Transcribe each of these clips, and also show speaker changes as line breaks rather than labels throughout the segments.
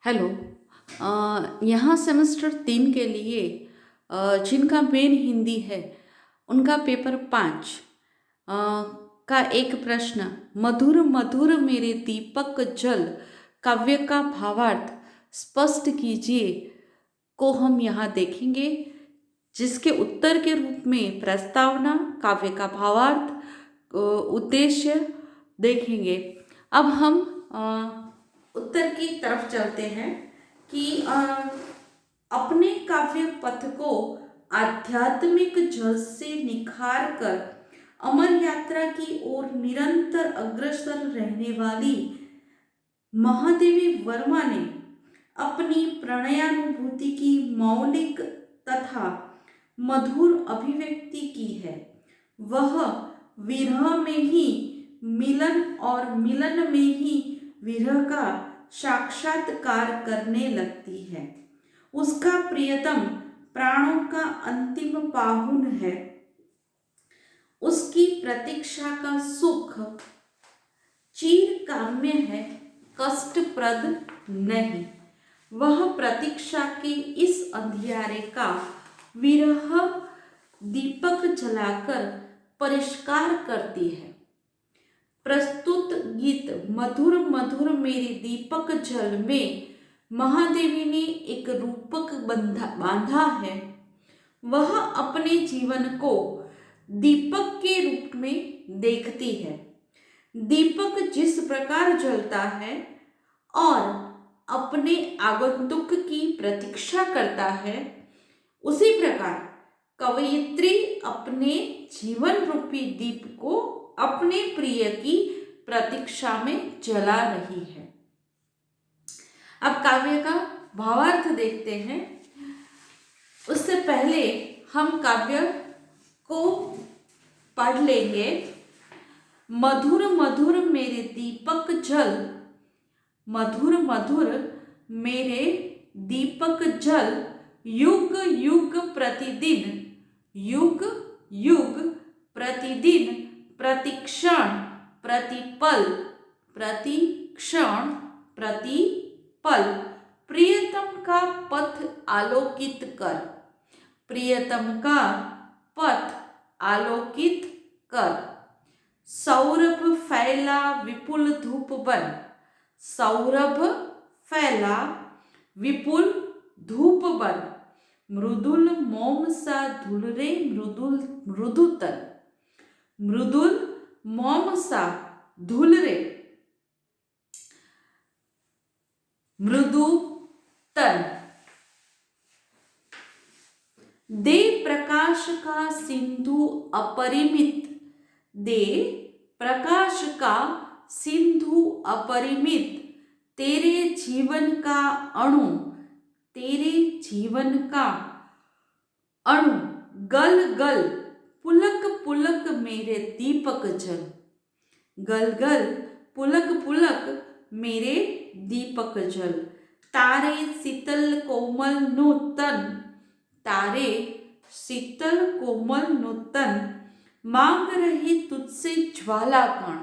Hello. यहाँ semester 3 के लिए जिनका मेन हिंदी है उनका पेपर 5 का एक प्रश्न, मधुर मधुर मेरे दीपक जल काव्य का भावार्थ स्पष्ट कीजिए, को हम यहाँ देखेंगे, जिसके उत्तर के रूप में प्रस्तावना, काव्य का भावार्थ, उद्देश्य देखेंगे। अब हम उत्तर की तरफ चलते हैं कि अपने काव्य पथ को आध्यात्मिक जल से निखार कर अमर यात्रा की ओर निरंतर अग्रसर रहने वाली महादेवी वर्मा ने अपनी प्रणयानुभूति की मौलिक तथा मधुर अभिव्यक्ति की है। वह विरह में ही मिलन और मिलन में ही विरह का साक्षात्कार करने लगती है। उसका प्रियतम प्राणों का अंतिम पाहुन है। उसकी प्रतीक्षा का सुख चिर काम्य है, कष्टप्रद नहीं। वह प्रतीक्षा के इस अंधियारे का विरह दीपक जलाकर परिष्कार करती है। प्रस्तुत गीत मधुर मधुर मेरे दीपक जल में महादेवी ने एक रूपक बांधा है। वह अपने जीवन को दीपक के रूप में देखती है। दीपक जिस प्रकार जलता है और अपने आगंतुक की प्रतीक्षा करता है, उसी प्रकार कवयित्री अपने जीवन रूपी दीप को अपने प्रिय की प्रतीक्षा में जला रही है। अब काव्य का भावार्थ देखते हैं। उससे पहले हम काव्य को पढ़ लेंगे। मधुर मधुर मेरे दीपक जल, मधुर मधुर मेरे दीपक जल, युग युग प्रतिदिन, युग युग प्रतिदिन, प्रतिक्षण प्रतिपल, प्रतिक्षण प्रतिपल प्रियतम का पथ आलोकित कर, प्रियतम का पथ आलोकित कर। सौरभ फैला विपुल धूप बन, सौरभ फैला विपुल धूप बन, मृदुल मोम सा धुल रे मृदुल मृदुतन, मृदुल मोम सा धुल रे मृदु तन। दे प्रकाश का सिंधु अपरिमित, दे प्रकाश का सिंधु अपरिमित, तेरे जीवन का अणु, तेरे जीवन का अणु गल गल पुलक पुलक मेरे दीपक जल, गल गल पुलक पुलक मेरे दीपक जल। तारे शीतल कोमल नूतन, तारे शीतल कोमल नूतन, मांग रहे तुझसे ज्वाला कण,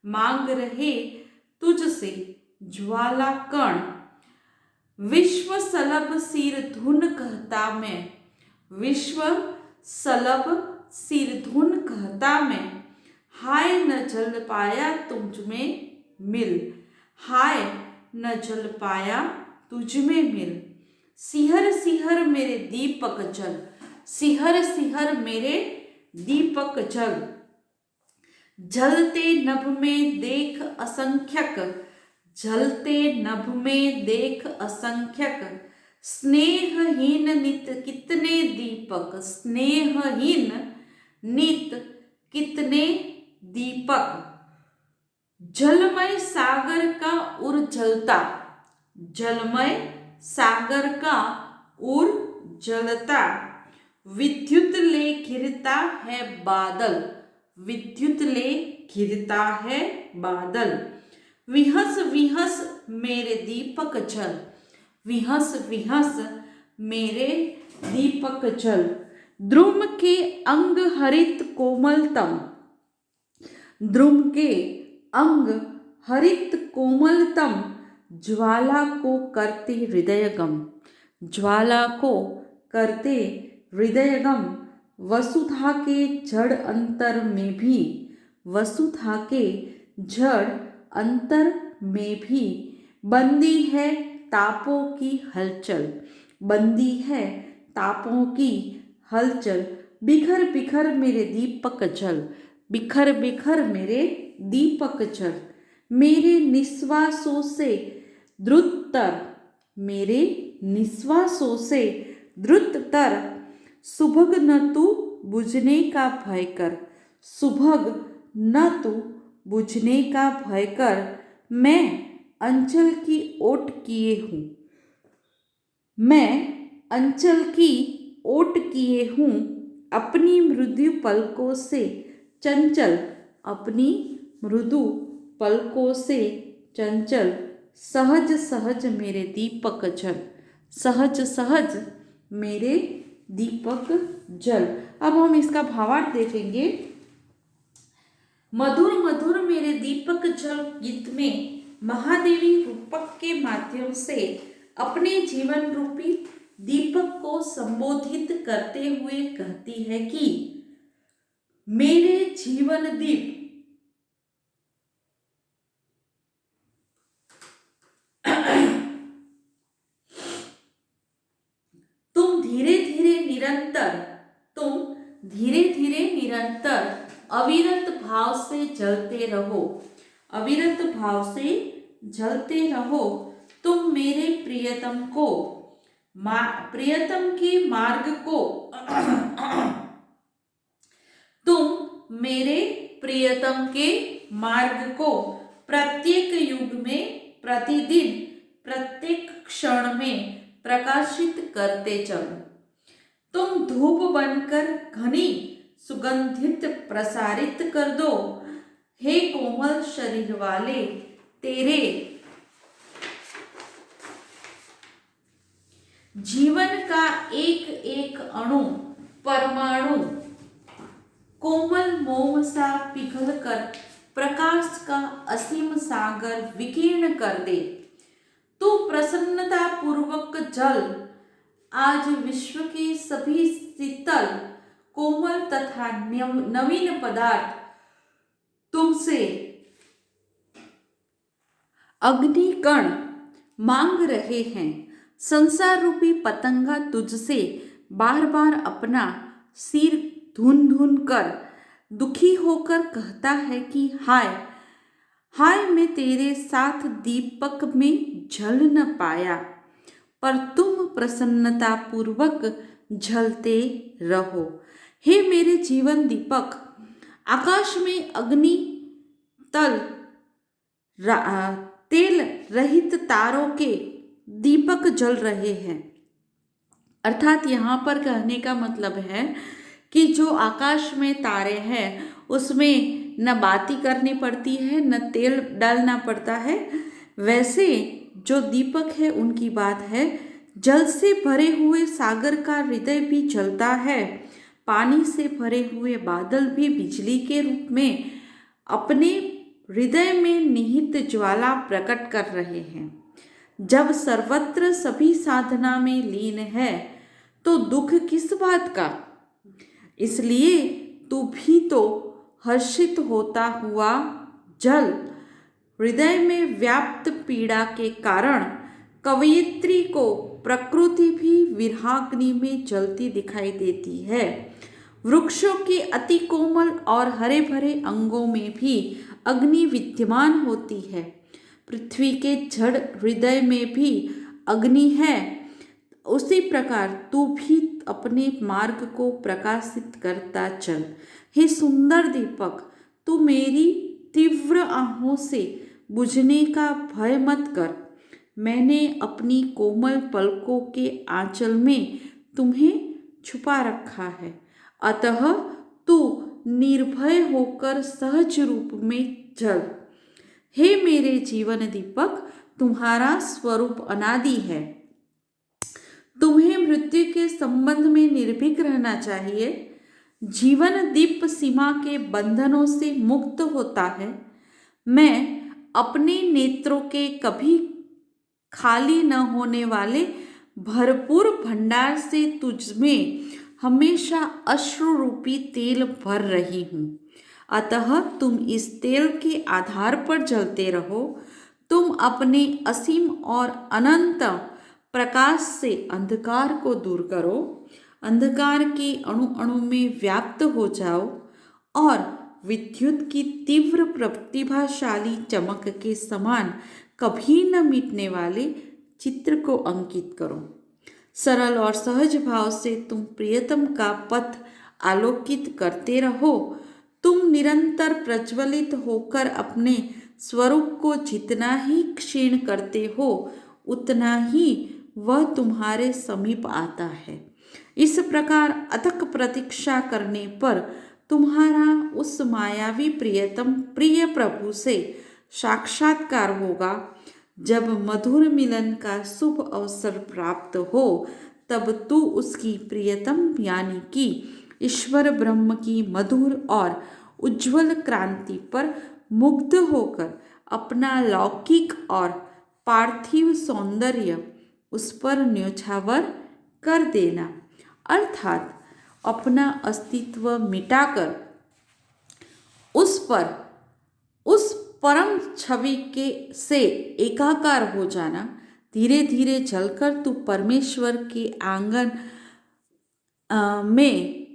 मांग रहे तुझसे ज्वाला कण। विश्व सलभ सिर धुन कहता मैं, विश्व सलभ सिर धुन कहता मैं, हाय न जल पाया तुझ में मिल, हाय न जल पाया तुझ में मिल। सिहर सिहर मेरे दीपक जल, सिहर सिहर मेरे दीपक जल। जलते नभ में देख असंख्यक, जलते नभ में देख असंख्यक, स्नेहहीन नित कितने दीपक, स्नेहहीन नित कितने दीपक। जलमय सागर का उर जलता, जलमय सागर का उर जलता, विद्युत ले घिरता है बादल, विद्युत ले घिरता है बादल। विहस विहस मेरे दीपक जल, विहस विहस मेरे दीपक जल। द्रुम के अंग हरित कोमलतम, द्रुम के अंग हरित कोमलतम, ज्वाला को करते हृदयगम, ज्वाला को करते हृदयगम, वसुधा के जड़ अंतर में भी, वसुधा के जड़ अंतर में भी बंदी है तापों की हलचल, बंदी है तापों की हलचल। बिखर बिखर मेरे दीपक जल, बिखर बिखर मेरे दीपक जल, मेरे निश्वासों से द्रुततर, मेरे निश्वासों से द्रुततर, सुभग न तू बुझने का भय कर, सुभग न तू बुझने का भय कर, मैं अंचल की ओट किए हूँ, मैं अंचल की ओट किए हूँ, अपनी मृदु पलकों से चंचल, अपनी मृदु पलकों से चंचल, सहज सहज मेरे दीपक जल, सहज सहज मेरे दीपक जल। अब हम इसका भावार्थ देखेंगे। मधुर मधुर मेरे दीपक जल गीत में महादेवी रूपक के माध्यम से अपने जीवन रूपी दीपक को संबोधित करते हुए कहती है कि मेरे जीवन दीप तुम धीरे धीरे निरंतर, तुम धीरे धीरे निरंतर अविरत भाव से जलते रहो, अविरत भाव से जलते रहो। तुम मेरे प्रियतम को, प्रियतम के मार्ग को तुम मेरे प्रियतम के मार्ग को प्रत्येक युग में, प्रतिदिन, प्रत्येक क्षण में प्रकाशित करते चलो। तुम धूप बनकर घनी सुगंधित प्रसारित कर दो। हे कोमल शरीर वाले, तेरे जीवन का एक एक अणु, परमाणु कोमल मोम सा पिघल कर प्रकाश का असीम सागर विकीर्ण कर दे। तू प्रसन्नता पूर्वक जल आज विश्व के सभी शीतल, कोमल तथा नवीन पदार्थ तुमसे अग्निकण मांग रहे हैं। संसार रूपी पतंगा तुझसे बार बार अपना सिर धुन धुन कर दुखी होकर कहता है कि हाय हाय, मैं तेरे साथ दीपक में जल न पाया, पर तुम प्रसन्नता पूर्वक जलते रहो। हे मेरे जीवन दीपक, आकाश में अग्नि तल तेल रहित तारों के दीपक जल रहे हैं। अर्थात यहाँ पर कहने का मतलब है कि जो आकाश में तारे हैं उसमें न बाती करनी पड़ती है, न तेल डालना पड़ता है। वैसे जो दीपक है उनकी बात है। जल से भरे हुए सागर का हृदय भी जलता है। पानी से भरे हुए बादल भी बिजली के रूप में अपने हृदय में निहित ज्वाला प्रकट कर रहे हैं। जब सर्वत्र सभी साधना में लीन है तो दुख किस बात का? इसलिए तू भी तो हर्षित होता हुआ जल। हृदय में व्याप्त पीड़ा के कारण कवयित्री को प्रकृति भी विरहाग्नि में जलती दिखाई देती है। वृक्षों के अति कोमल और हरे भरे अंगों में भी अग्नि विद्यमान होती है। पृथ्वी के जड़ हृदय में भी अग्नि है। उसी प्रकार तू भी अपने मार्ग को प्रकाशित करता चल। हे सुंदर दीपक, तू मेरी तीव्र आहों से बुझने का भय मत कर। मैंने अपनी कोमल पलकों के आंचल में तुम्हें छुपा रखा है। अतः तू निर्भय होकर सहज रूप में जल। हे मेरे जीवन दीपक, तुम्हारा स्वरूप अनादि है। तुम्हें मृत्यु के संबंध में निर्भीक रहना चाहिए। जीवन दीप सीमा के बंधनों से मुक्त होता है। मैं अपने नेत्रों के कभी खाली न होने वाले भरपूर भंडार से तुझमें हमेशा अश्रु रूपी तेल भर रही हूँ। अतः तुम इस तेल के आधार पर जलते रहो। तुम अपने असीम और अनंत प्रकाश से अंधकार को दूर करो। अंधकार के अणु अणु में व्याप्त हो जाओ और विद्युत की तीव्र प्रतिभाशाली चमक के समान कभी न मिटने वाले चित्र को अंकित करो। सरल और सहज भाव से तुम प्रियतम का पथ आलोकित करते रहो। तुम निरंतर प्रज्वलित होकर अपने स्वरूप को जितना ही क्षीण करते हो उतना ही वह तुम्हारे समीप आता है। इस प्रकार अथक प्रतीक्षा करने पर तुम्हारा उस मायावी प्रियतम प्रिय प्रभु से साक्षात्कार होगा। जब मधुर मिलन का शुभ अवसर प्राप्त हो तब तू उसकी प्रियतम यानी कि ईश्वर ब्रह्म की मधुर और उज्ज्वल क्रांति पर मुग्ध होकर अपना लौकिक और पार्थिव सौंदर्य उस पर न्योछावर कर देना, अर्थात अपना अस्तित्व मिटाकर उस पर उस परम छवि के से एकाकार हो जाना। धीरे धीरे जलकर तू परमेश्वर के आंगन में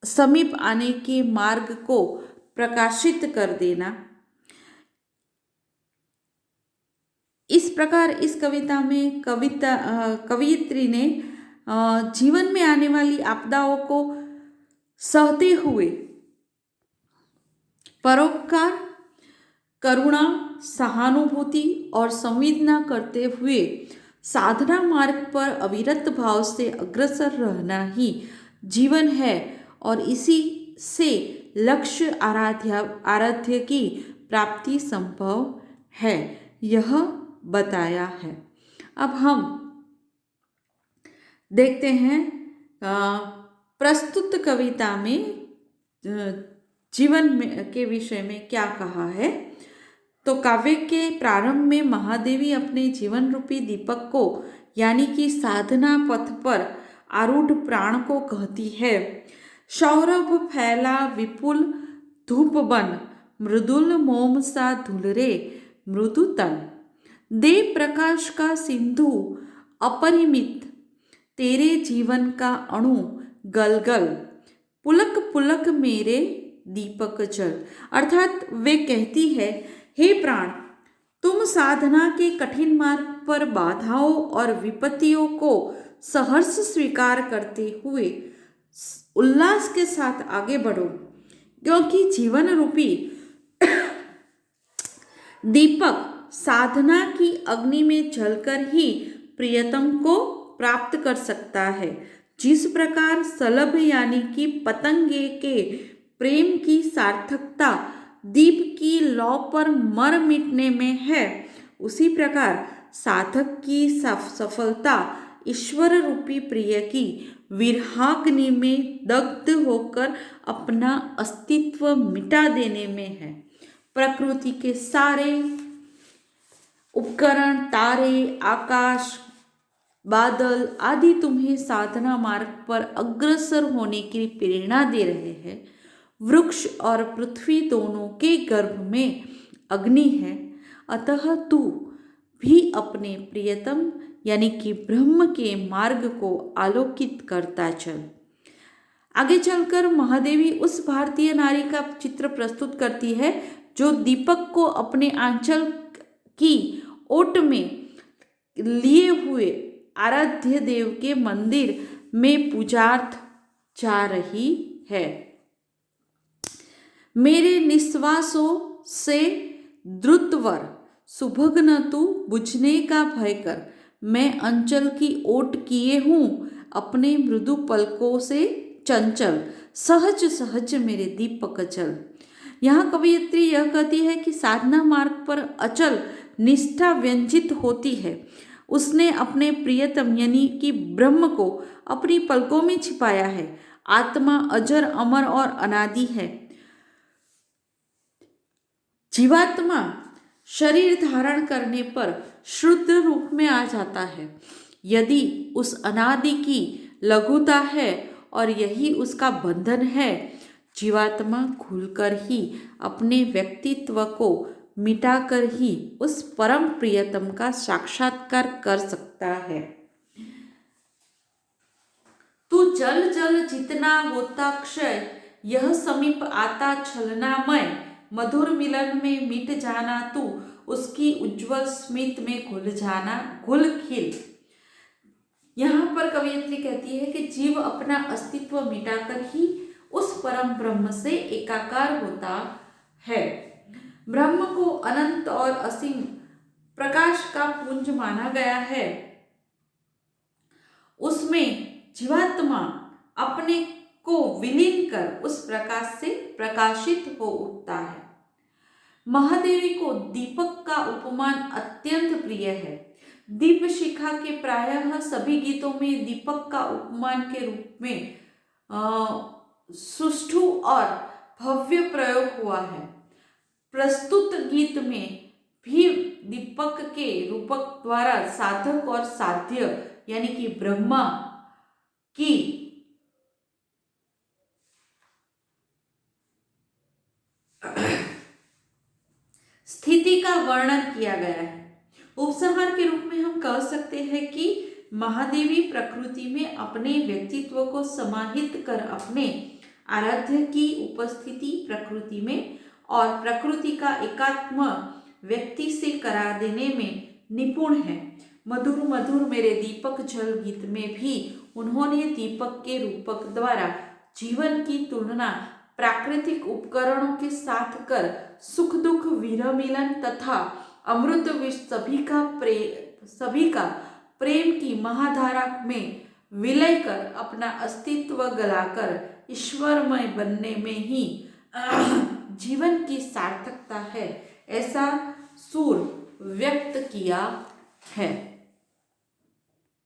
समीप आने के मार्ग को प्रकाशित कर देना। इस प्रकार इस कविता में कवयित्री ने जीवन में आने वाली आपदाओं को सहते हुए परोपकार, करुणा, सहानुभूति और संवेदना करते हुए साधना मार्ग पर अविरत भाव से अग्रसर रहना ही जीवन है और इसी से लक्ष्य आराध्य की प्राप्ति संभव है, यह बताया है। अब हम देखते हैं प्रस्तुत कविता में जीवन में के विषय में क्या कहा है। तो काव्य के प्रारंभ में महादेवी अपने जीवन रूपी दीपक को यानी कि साधना पथ पर आरूढ़ प्राण को कहती है, सौरभ फैला विपुल धूप बन, मृदुल मोम सा धुलरे मृदु तन, दे प्रकाश का सिंधु अपरिमित, तेरे जीवन का अणु गलगल, पुलक पुलक मेरे दीपक जल। अर्थात वे कहती है, हे प्राण, तुम साधना के कठिन मार्ग पर बाधाओं और विपत्तियों को सहर्ष स्वीकार करते हुए उल्लास के साथ आगे बढ़ो, क्योंकि जीवन रूपी दीपक साधना की अग्नि में जलकर ही प्रियतम को प्राप्त कर सकता है। जिस प्रकार सलभ यानी कि पतंगे के प्रेम की सार्थकता दीप की लौ पर मर मिटने में है, उसी प्रकार साधक की सफलता ईश्वर रूपी प्रिय की विरहाग्नि में दग्ध होकर अपना अस्तित्व मिटा देने में है। प्रकृति के सारे उपकरण, तारे, आकाश, बादल आदि तुम्हें साधना मार्ग पर अग्रसर होने की प्रेरणा दे रहे हैं। वृक्ष और पृथ्वी दोनों के गर्भ में अग्नि है, अतः तू भी अपने प्रियतम यानी कि ब्रह्म के मार्ग को आलोकित करता चल। आगे चलकर महादेवी उस भारतीय नारी का चित्र प्रस्तुत करती है जो दीपक को अपने आंचल की ओट में लिए हुए आराध्य देव के मंदिर में पूजार्थ जा रही है। मेरे निश्वासों से द्रुतवर सुभग्न तू बुझने का भय कर, मैं अंचल की ओट किए हूँ अपने मृदु पलकों से चंचल, सहज सहज मेरे दीपक चल। यहाँ कवयित्री यह कहती है कि साधना मार्ग पर अचल निष्ठा व्यंजित होती है। उसने अपने प्रियतम यानी कि ब्रह्म को अपनी पलकों में छिपाया है। आत्मा अजर अमर और अनादि है। जीवात्मा शरीर धारण करने पर शुद्ध रूप में आ जाता है। यदि उस अनादि की लघुता है और यही उसका बंधन है, जीवात्मा खुलकर ही अपने व्यक्तित्व को मिटाकर ही उस परम प्रियतम का साक्षात्कार कर सकता है। तू जल जल जितना होता क्षय, यह समीप आता छलनामय, मधुर मिलन में मिट जाना तू, उसकी उज्जवल स्मित में घुल जाना, घुल खिल। यहाँ पर कवयित्री कहती है कि जीव अपना अस्तित्व मिटाकर ही उस परम ब्रह्म से एकाकार होता है। ब्रह्म को अनंत और असीम प्रकाश का पुंज माना गया है। उसमें जीवात्मा अपने को विलीन कर उस प्रकाश से प्रकाशित हो उठता है। महादेवी को दीपक का उपमान अत्यंत प्रिय है। दीप शिखा के प्रायः सभी गीतों में दीपक का उपमान के रूप में सुष्ठु और भव्य प्रयोग हुआ है। प्रस्तुत गीत में भी दीपक के रूपक द्वारा साधक और साध्य यानी कि ब्रह्मा की स्थिति का वर्णन किया गया है। उपसंहार के रूप में हम कह सकते हैं कि महादेवी प्रकृति में अपने व्यक्तित्व को समाहित कर अपने आराध्य की उपस्थिति प्रकृति में और प्रकृति का एकात्म व्यक्ति से करा देने में निपुण है। मधुर मधुर मेरे दीपक जल गीत में भी उन्होंने दीपक के रूपक द्वारा जीवन की तुलना प्राकृतिक उपकरणों के साथ कर सुख दुख वीर मिलन तथा अमृत विष सभी का प्रेम की महाधारा में विलय कर अपना अस्तित्व गलाकर ईश्वरमय बनने में ही जीवन की सार्थकता है, ऐसा सुर व्यक्त किया है।